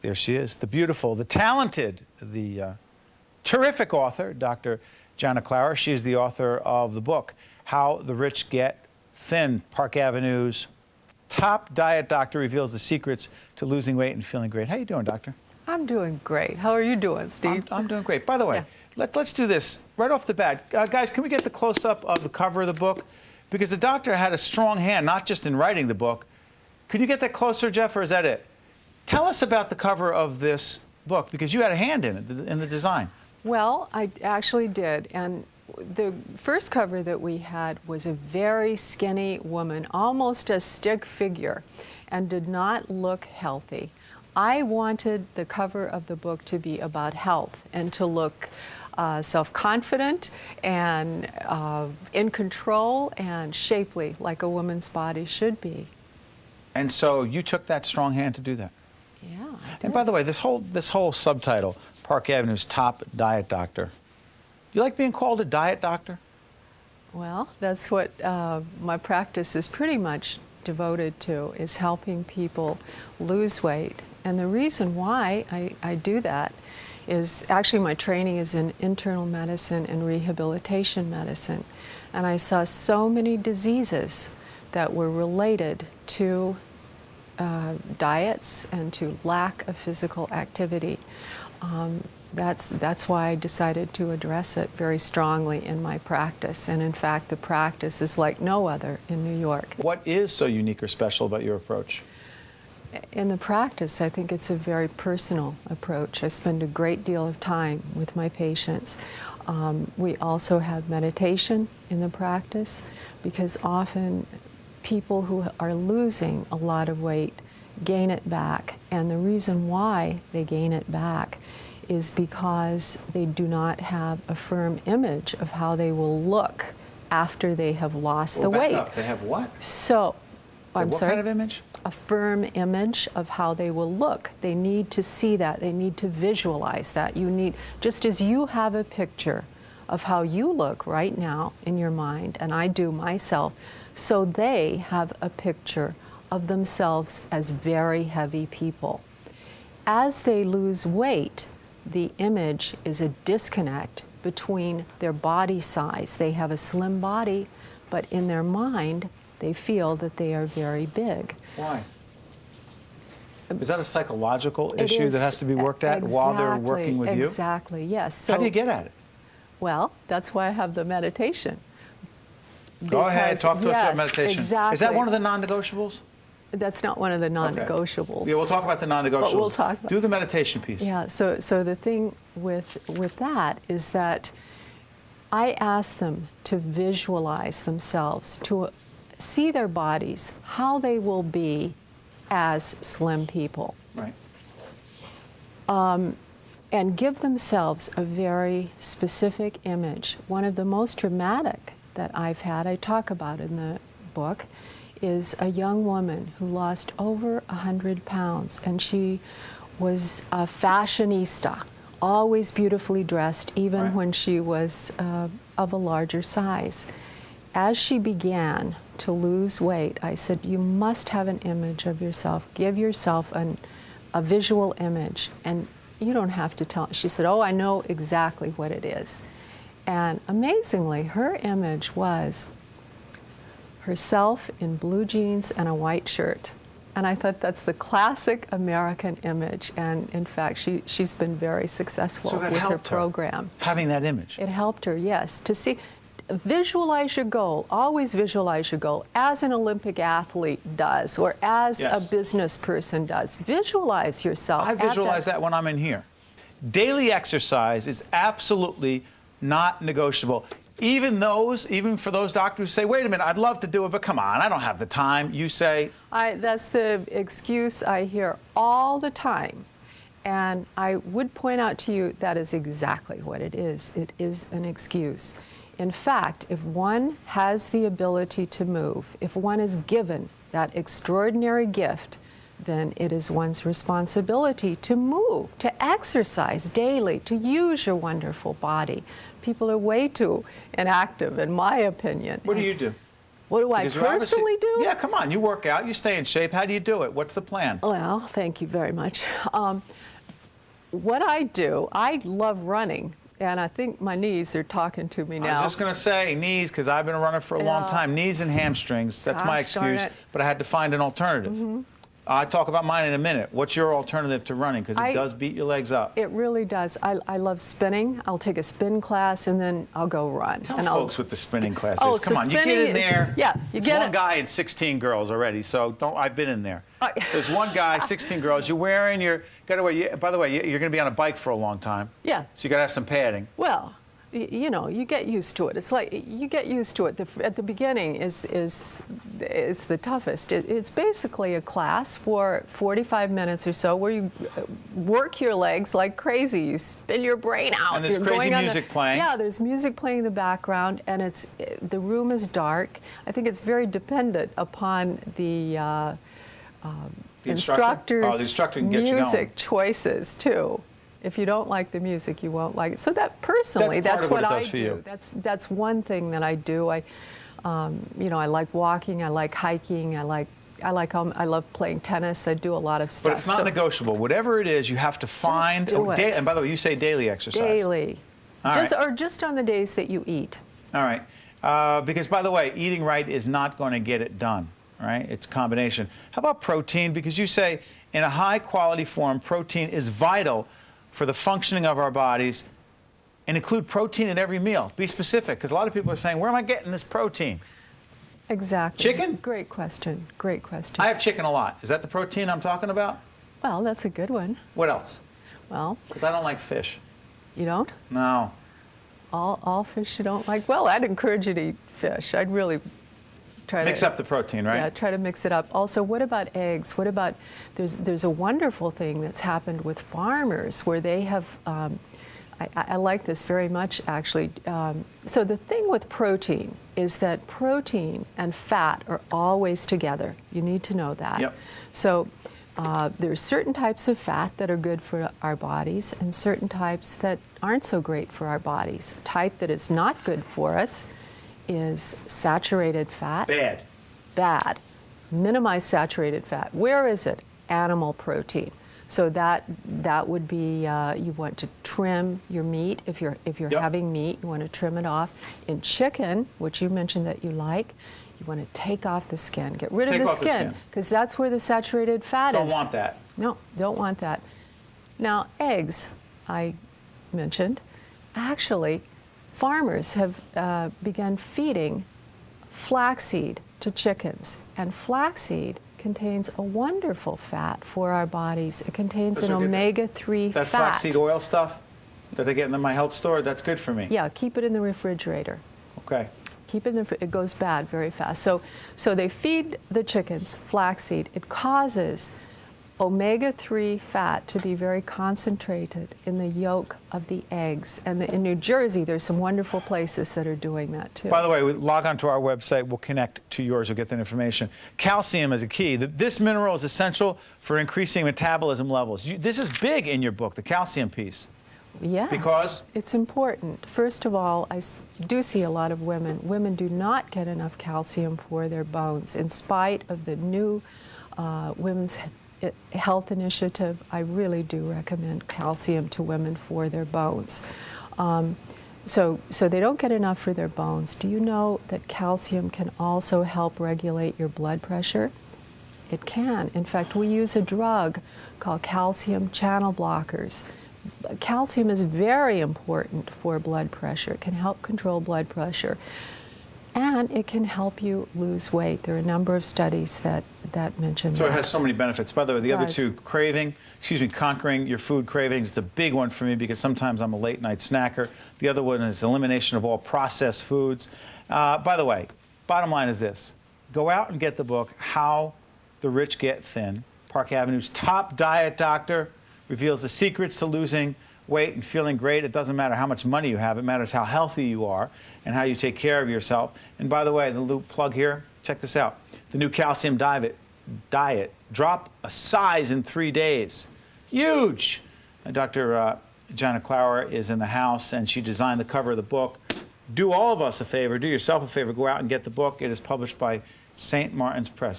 There she is, the beautiful, the talented, the terrific author, Dr. Jana Klauer. She is the author of the book, How the Rich Get Thin, Park Avenue's top diet doctor reveals the secrets to losing weight and feeling great. How you doing, doctor? I'm doing great. How are you doing, Steve? I'm doing great. By the way, let's do this right off the bat. Guys, can we get the close-up of the cover of the book? Because the doctor had a strong hand, not just in writing the book. Could you get that closer, Jeff, or is that it? Tell us about the cover of this book, because you had a hand in it, in the design. Well, I actually did. And the first cover that we had was a very skinny woman, almost a stick figure, and did not look healthy. I wanted the cover of the book to be about health and to look self-confident and in control and shapely, like a woman's body should be. And so you took that strong hand to do that. Yeah, I did. And by the way, this whole subtitle, Park Avenue's top diet doctor. You like being called a diet doctor? Well, that's what my practice is pretty much devoted to, is helping people lose weight. And the reason why I do that is actually my training is in internal medicine and rehabilitation medicine. And I saw so many diseases that were related to diets and to lack of physical activity. That's why I decided to address it very strongly in my practice. And in fact, the practice is like no other in New York. What is so unique or special about your approach? In the practice, I think it's a very personal approach. I spend a great deal of time with my patients. We also have meditation in the practice, because often people who are losing a lot of weight gain it back. And the reason why they gain it back is because they do not have a firm image of how they will look after they have lost the weight. They have what? So, I'm sorry? What kind of image? A firm image of how they will look. They need to see that. They need to visualize that. You need, just as you have a picture of how you look right now in your mind, and I do myself, so they have a picture of themselves as very heavy people. As they lose weight, the image is a disconnect between their body size. They have a slim body, but in their mind, they feel that they are very big. Why? Is that a psychological issue that has to be worked at while they're working with you? Exactly, yes. So, how do you get at it? Well, that's why I have the meditation. Go ahead, talk to us about meditation. Exactly. Is that one of the non-negotiables? That's not one of the non-negotiables. Okay. Yeah, we'll talk about the non-negotiables. But we'll talk about, do the meditation piece. Yeah, so the thing with that is that I ask them to visualize themselves, to see their bodies, how they will be as slim people. Right. And give themselves a very specific image. One of the most dramatic that I've had, I talk about in the book, is a young woman who lost over 100 pounds, and she was a fashionista, always beautifully dressed, even when she was of a larger size. As she began to lose weight, I said, you must have an image of yourself. Give yourself a visual image, and you don't have to tell. She said, oh, I know exactly what it is. And amazingly, her image was herself in blue jeans and a white shirt. And I thought that's the classic American image. And in fact, she's been very successful with her program. Having that image? It helped her, yes. To see, visualize your goal. Always visualize your goal, as an Olympic athlete does, or as a business person does. Visualize yourself. I visualize that when I'm in here. Daily exercise is absolutely not negotiable. Even for those doctors who say, wait a minute, I'd love to do it, but come on, I don't have the time. You say? That's the excuse I hear all the time. And I would point out to you that is exactly what it is. It is an excuse. In fact, if one has the ability to move, if one is given that extraordinary gift, then it is one's responsibility to move, to exercise daily, to use your wonderful body. People are way too inactive, in my opinion. What do you do? What do I Because you're obviously- personally do? Yeah, come on. You work out. You stay in shape. How do you do it? What's the plan? Well, thank you very much. What I do, I love running, and I think my knees are talking to me now. I was just going to say knees, because I've been a runner for a long time. Knees and hamstrings. That's my Gosh, darn excuse. it. But I had to find an alternative. I'll talk about mine in a minute. What's your alternative to running? Because it does beat your legs up. It really does. I love spinning. I'll take a spin class, and then I'll go run. Tell and folks what the spinning class Oh, is. so Come on, you get spinning in there. yeah, you it's get one it. guy and 16 girls already, so don't. I've been in there. There's one guy, 16 girls. You're wearing your. By the way, you're going to be on a bike for a long time. Yeah. So you got to have some padding. Well, you know, you get used to it. It's like you get used to it. At the beginning is the toughest. It's basically a class for 45 minutes or so where you work your legs like crazy. You spin your brain out. And there's crazy music playing. Yeah, there's music playing in the background, and the room is dark. I think it's very dependent upon the instructor's the instructor can get you going. music choices too. If you don't like the music, you won't like it. So that personally, That's part that's of what what it does I for do. you. That's one thing that I do. I like walking. I like hiking. I love playing tennis. I do a lot of stuff. But it's not negotiable. Whatever it is, you have to find. do it. And by the way, you say daily exercise. Daily, All right. or just on the days that you eat. All right. Because, by the way, eating right is not going to get it done. All right? It's a combination. How about protein? Because you say in a high-quality form, protein is vital for the functioning of our bodies, and include protein in every meal. Be specific, because a lot of people are saying, where am I getting this protein? Exactly. Chicken? Great question. Great question. I have chicken a lot. Is that the protein I'm talking about? Well, that's a good one. What else? Well, Because I don't like fish. you don't? No. All fish you don't like? Well, I'd encourage you to eat fish. I'd really try to Mix up the protein, right? Yeah, try to mix it up. Also, what about eggs? What about there's a wonderful thing that's happened with farmers where they have. I like this very much, actually. So the thing with protein is that protein and fat are always together. You need to know that. Yep. So there's certain types of fat that are good for our bodies and certain types that aren't so great for our bodies. A type that is not good for us is saturated fat. Bad. Bad. Minimize saturated fat. Where is it? Animal protein. So that would be you want to trim your meat if you're Yep. having meat. You want to trim it off. In chicken, which you mentioned that you like, you want to take off the skin. Get rid Take of the off the skin skin. because that's where the saturated fat Don't is. want that. No, don't want that. Now, eggs, I mentioned, actually, farmers have begun feeding flaxseed to chickens, and flaxseed contains a wonderful fat for our bodies. It contains That's an what good- omega-3 That fat. flaxseed oil stuff that they get in my health store, that's good for me. Yeah, keep it in the refrigerator. Okay. Keep it in it goes bad very fast. So they feed the chickens flaxseed. It causes omega-3 fat to be very concentrated in the yolk of the eggs. And in New Jersey, there's some wonderful places that are doing that too. By the way, log on to our website. We'll connect to yours. You'll get that information. Calcium is a key. This mineral is essential for increasing metabolism levels. This is big in your book, the calcium piece. Yes, Because? it's important. First of all, I do see a lot of women. Women do not get enough calcium for their bones. In spite of the new Women's Health Initiative, I really do recommend calcium to women for their bones. So they don't get enough for their bones. Do you know that calcium can also help regulate your blood pressure? It can. In fact, we use a drug called calcium channel blockers. Calcium is very important for blood pressure. It can help control blood pressure. And it can help you lose weight. There are a number of studies that mention that. So it has so many benefits. By the way, the other does. two, conquering your food cravings. It's a big one for me because sometimes I'm a late night snacker. The other one is elimination of all processed foods. By the way, bottom line is this. Go out and get the book, How the Rich Get Thin. Park Avenue's top diet doctor reveals the secrets to losing weight and feeling great. It doesn't matter how much money you have. It matters how healthy you are and how you take care of yourself. And by the way, the little plug here, check this out. The new calcium diet, drop a size in 3 days. Huge. And Dr. Jana Klauer is in the house, and she designed the cover of the book. do all of us a favor, do yourself a favor, go out and get the book. It is published by St. Martin's Press.